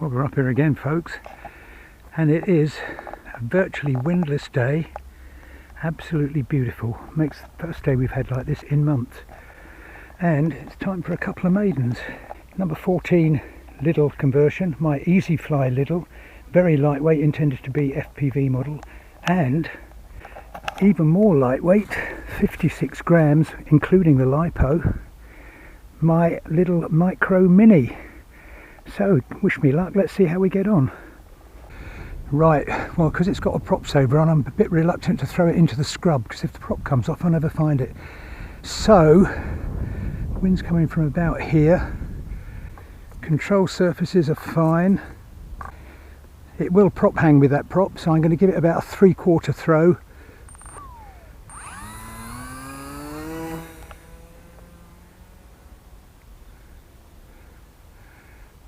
Well, we're up here again, folks, and it is a virtually windless day. Absolutely beautiful. Makes the first day we've had like this in months. And it's time for a couple of maidens. Number 14 Lidl conversion, my Easy Fly Lidl, very lightweight, intended to be FPV model, and even more lightweight, 56 grams, including the lipo, my little Micro Mini. So, wish me luck, let's see how we get on. Right, well, because it's got a prop saver on, I'm a bit reluctant to throw it into the scrub, because if the prop comes off, I'll never find it. So, wind's coming from about here. Control surfaces are fine. It will prop hang with that prop, so I'm going to give it about a 3/4 throw.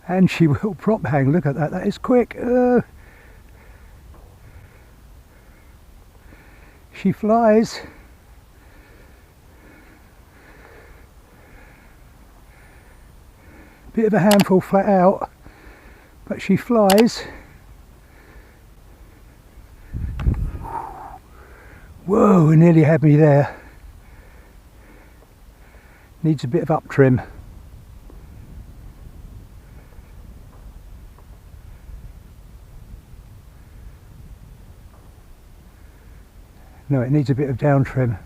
And she will prop hang. Look at that, that is quick. She flies. Bit of a handful flat out, but she flies. Whoa, nearly had me there. Needs a bit of up trim. No, it needs a bit of down trim.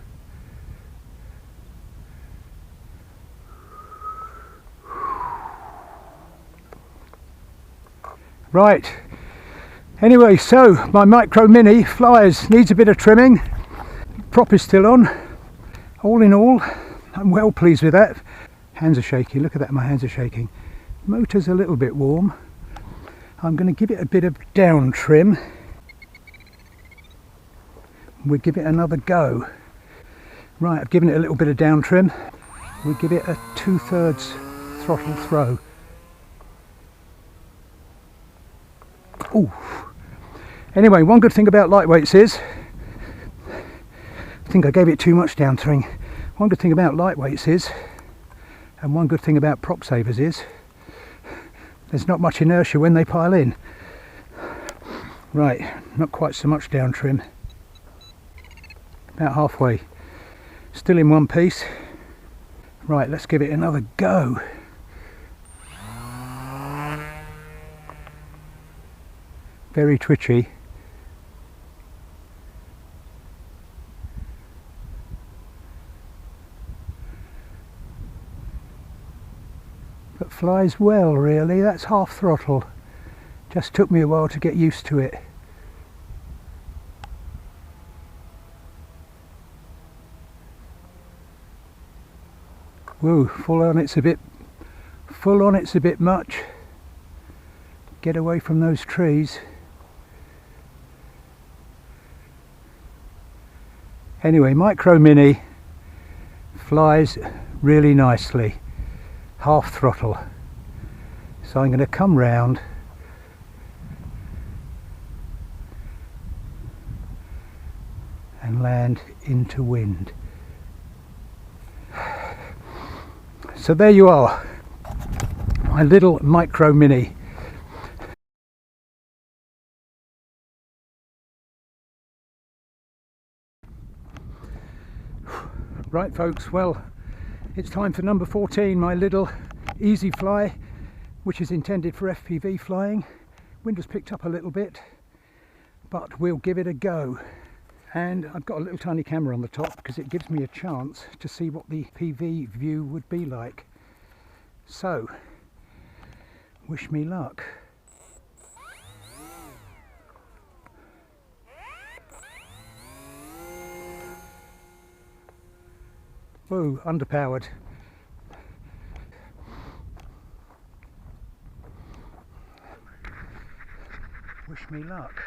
Right, anyway, so my Micro Mini flies, needs a bit of trimming. Prop is still on. All in all, I'm well pleased with that. Hands are shaking, look at that, my hands are shaking. Motor's a little bit warm. I'm going to give it a bit of down trim. We'll give it another go. Right, I've given it a little bit of down trim. We'll give it a 2/3 throttle throw. Ooh. Anyway, one good thing about lightweights is, I think I gave it too much down trim. One good thing about lightweights is, and one good thing about prop savers is, there's not much inertia when they pile in. Right, not quite so much down trim. About halfway. Still in one piece. Right, let's give it another go. Very twitchy. But flies well, really. That's half throttle. Just took me a while to get used to it. Whoa, full on it's a bit much. Get away from those trees. Anyway, Micro Mini flies really nicely, half throttle. So I'm going to come round and land into wind. So there you are, my little Micro Mini. Right folks, well, it's time for number 14, my little Easy Fly, which is intended for FPV flying. Wind has picked up a little bit, but we'll give it a go. And I've got a little tiny camera on the top because it gives me a chance to see what the PV view would be like. So, wish me luck. Whoa, underpowered. Wish me luck.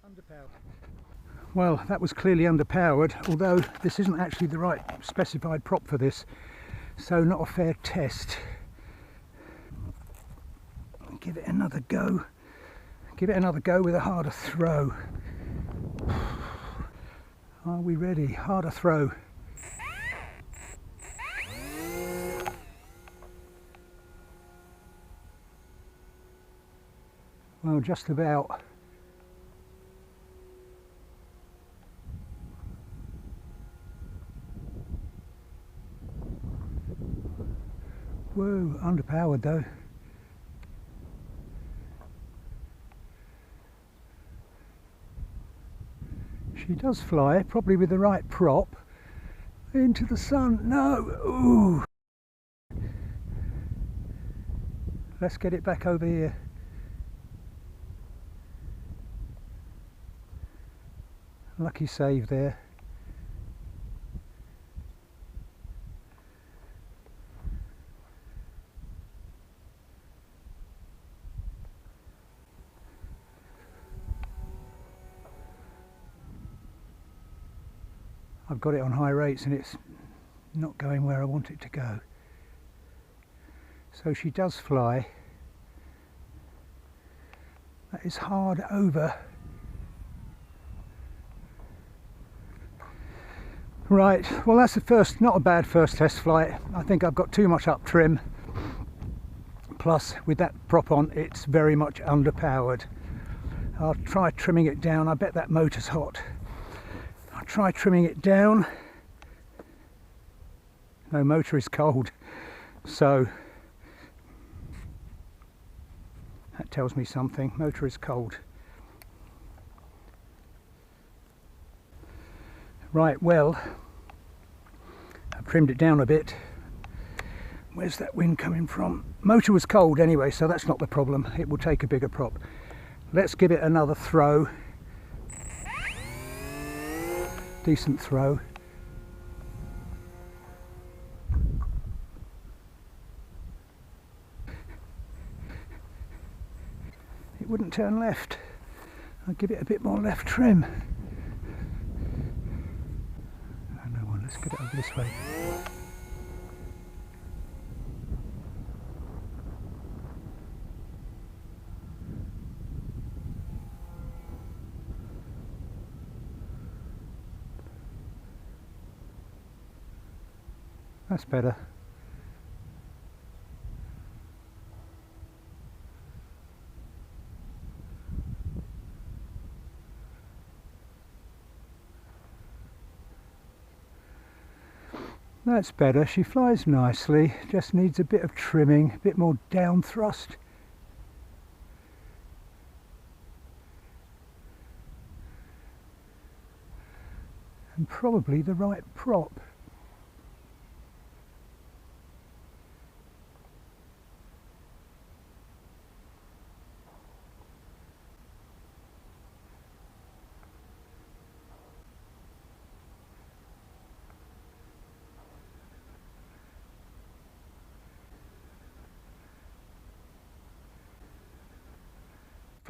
Underpowered. Well, that was clearly underpowered, although this isn't actually the right specified prop for this, so not a fair test. Give it another go. Give it another go with a harder throw. Are we ready? Harder throw. Well, just about. Whoa, underpowered though. She does fly, probably with the right prop, into the sun. No! Ooh! Let's get it back over here. Lucky save there. I've got it on high rates and it's not going where I want it to go. So she does fly. That is hard over. Right, well that's the first, not a bad first test flight. I think I've got too much up trim. Plus with that prop on it's very much underpowered. I'll try trimming it down. I bet that motor's hot. I'll try trimming it down. No, motor is cold, so that tells me something. Motor is cold. Right, well, I've trimmed it down a bit. Where's that wind coming from? Motor was cold anyway, so that's not the problem. It will take a bigger prop. Let's give it another throw. Decent throw. It wouldn't turn left. I'll give it a bit more left trim. Oh, no one. Let's get it over this way. That's better. That's better. She flies nicely, just needs a bit of trimming, a bit more down thrust. And probably the right prop.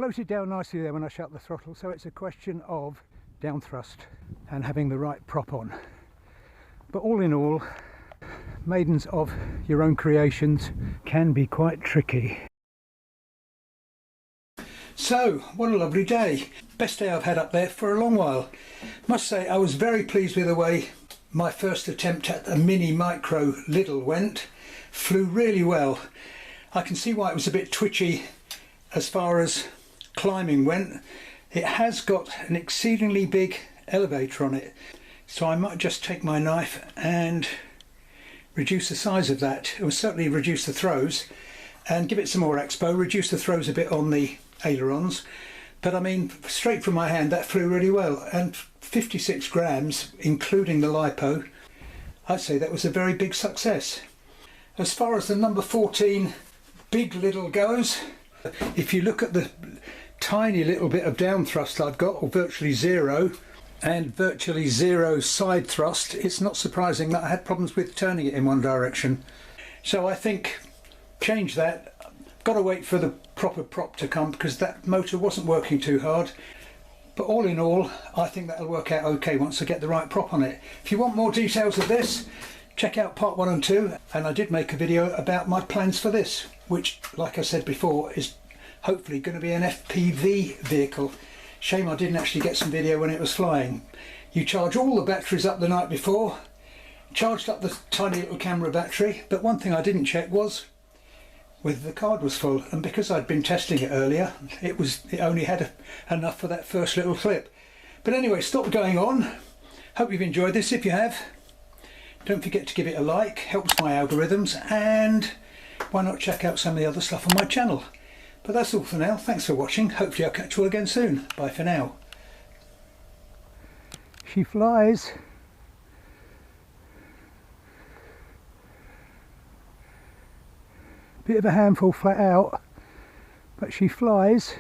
Floated down nicely there when I shut the throttle, so it's a question of down thrust and having the right prop on. But all in all, maidens of your own creations can be quite tricky. So, what a lovely day. Best day I've had up there for a long while. Must say I was very pleased with the way my first attempt at a mini micro Lidl went. Flew really well. I can see why it was a bit twitchy as far as climbing went. It has got an exceedingly big elevator on it, so I might just take my knife and reduce the size of that. It will certainly reduce the throws and give it some more expo, reduce the throws a bit on the ailerons. But I mean, straight from my hand, that flew really well, and 56 grams including the lipo. I'd say that was a very big success. As far as the number 14 big Lidl goes, if you look at the tiny little bit of down thrust I've got, or virtually zero, and virtually zero side thrust, it's not surprising that I had problems with turning it in one direction. So I think change that. Got to wait for the proper prop to come because that motor wasn't working too hard. But all in all, I think that'll work out okay once I get the right prop on it. If you want more details of this, check out part 1 and 2, and I did make a video about my plans for this, which, like I said before, is hopefully going to be an FPV vehicle. Shame I didn't actually get some video when it was flying. You charge all the batteries up the night before, charged up the tiny little camera battery, but one thing I didn't check was whether the card was full, and because I'd been testing it earlier, it only had enough for that first little clip. But anyway, stop going on. Hope you've enjoyed this. If you have, don't forget to give it a like, helps my algorithms, and why not check out some of the other stuff on my channel. But that's all for now. Thanks for watching. Hopefully I'll catch you all again soon. Bye for now. She flies. Bit of a handful flat out, but she flies.